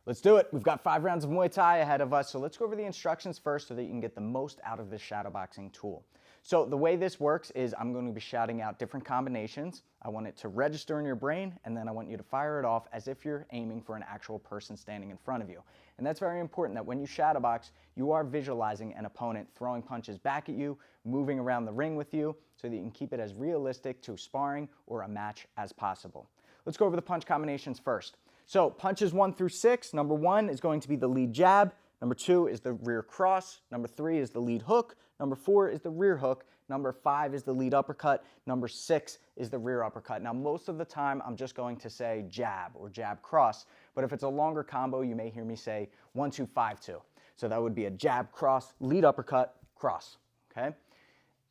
Let's do it. We've got 5 rounds of Muay Thai ahead of us, so let's go over the instructions first so that you can get the most out of this shadowboxing tool. So the way this works is I'm going to be shouting out different combinations. I want it to register in your brain, and then I want you to fire it off as if you're aiming for an actual person standing in front of you. And that's very important that when you shadowbox, you are visualizing an opponent throwing punches back at you, moving around the ring with you, so that you can keep it as realistic to sparring or a match as possible. Let's go over the punch combinations first. So punches 1 through 6, number 1 is going to be the lead jab, number 2 is the rear cross, number 3 is the lead hook, number 4 is the rear hook, number 5 is the lead uppercut, number 6 is the rear uppercut. Now most of the time I'm just going to say jab or jab cross, but if it's a longer combo you may hear me say 1, 2, 5, 2. So that would be a jab cross, lead uppercut, cross, okay?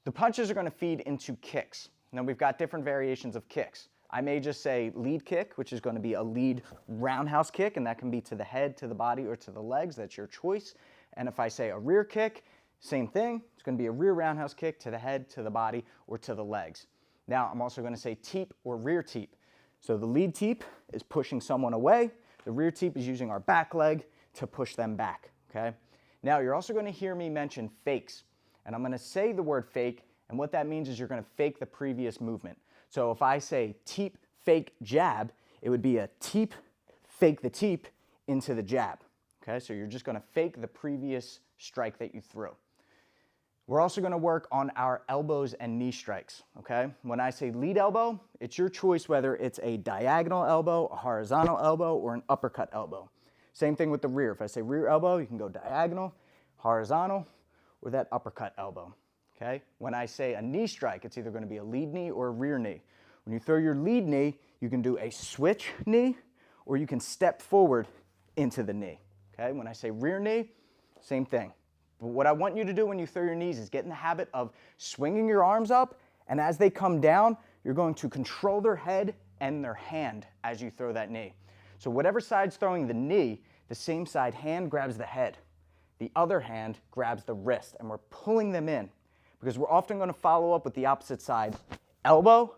The punches are going to feed into kicks. Now we've got different variations of kicks. I may just say lead kick, which is going to be a lead roundhouse kick, and that can be to the head, to the body, or to the legs. That's your choice. And if I say a rear kick, same thing. It's going to be a rear roundhouse kick to the head, to the body, or to the legs. Now, I'm also going to say teep or rear teep. So the lead teep is pushing someone away. The rear teep is using our back leg to push them back, okay? Now, you're also going to hear me mention fakes. And I'm going to say the word fake, and what that means is you're going to fake the previous movement. So if I say teep, fake, jab, it would be a teep, fake the teep into the jab. Okay, so you're just going to fake the previous strike that you threw. We're also going to work on our elbows and knee strikes. Okay, when I say lead elbow, it's your choice whether it's a diagonal elbow, a horizontal elbow, or an uppercut elbow. Same thing with the rear. If I say rear elbow, you can go diagonal, horizontal, or that uppercut elbow. Okay? When I say a knee strike, it's either going to be a lead knee or a rear knee. When you throw your lead knee, you can do a switch knee, or you can step forward into the knee. Okay? When I say rear knee, same thing. But what I want you to do when you throw your knees is get in the habit of swinging your arms up, and as they come down, you're going to control their head and their hand as you throw that knee. So whatever side's throwing the knee, the same side hand grabs the head. The other hand grabs the wrist, and we're pulling them in. Because we're often going to follow up with the opposite side elbow,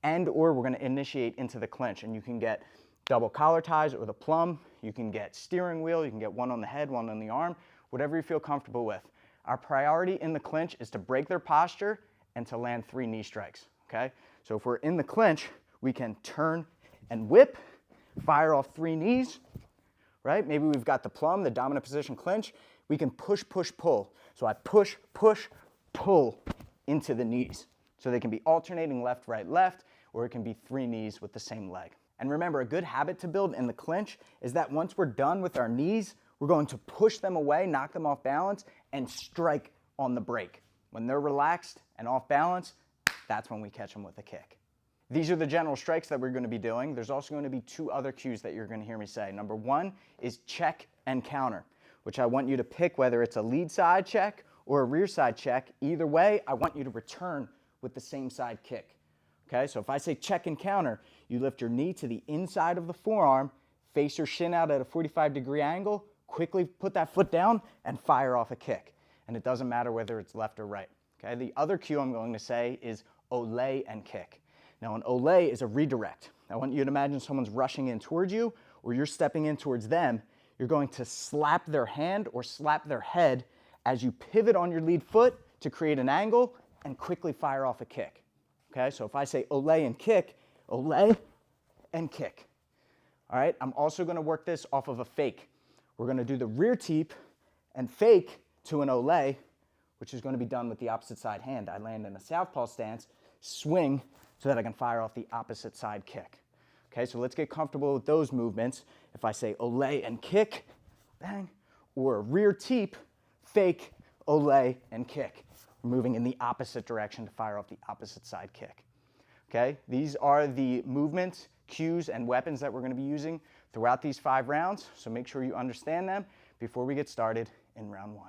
and or we're going to initiate into the clinch. And you can get double collar ties or the plum. You can get steering wheel. You can get one on the head, one on the arm, whatever you feel comfortable with. Our priority in the clinch is to break their posture and to land 3 knee strikes. Okay? So if we're in the clinch, we can turn and whip, fire off 3 knees, right? Maybe we've got the plum, the dominant position clinch. We can push, push, pull. So I push, push, pull into the knees. So they can be alternating left, right, left, or it can be 3 knees with the same leg. And remember, a good habit to build in the clinch is that once we're done with our knees, we're going to push them away, knock them off balance, and strike on the break. When they're relaxed and off balance, that's when we catch them with a kick. These are the general strikes that we're going to be doing. There's also going to be 2 other cues that you're going to hear me say. Number 1 is check and counter, which I want you to pick whether it's a lead side check or a rear side check. Either way, I want you to return with the same side kick. Okay, so if I say check and counter, you lift your knee to the inside of the forearm, face your shin out at a 45-degree angle, quickly put that foot down, and fire off a kick. And it doesn't matter whether it's left or right. Okay, the other cue I'm going to say is ole and kick. Now an ole is a redirect. I want you to imagine someone's rushing in towards you, or you're stepping in towards them. You're going to slap their hand or slap their head as you pivot on your lead foot to create an angle and quickly fire off a kick. Okay, so if I say ole and kick, ole and kick. All right, I'm also going to work this off of a fake. We're going to do the rear teep and fake to an ole, which is going to be done with the opposite side hand. I land in a southpaw stance, swing so that I can fire off the opposite side kick. Okay, so let's get comfortable with those movements. If I say ole and kick, bang, or rear teep, fake, ole, and kick. We're moving in the opposite direction to fire off the opposite side kick. Okay, these are the movements, cues, and weapons that we're going to be using throughout these 5 rounds, so make sure you understand them before we get started in round 1.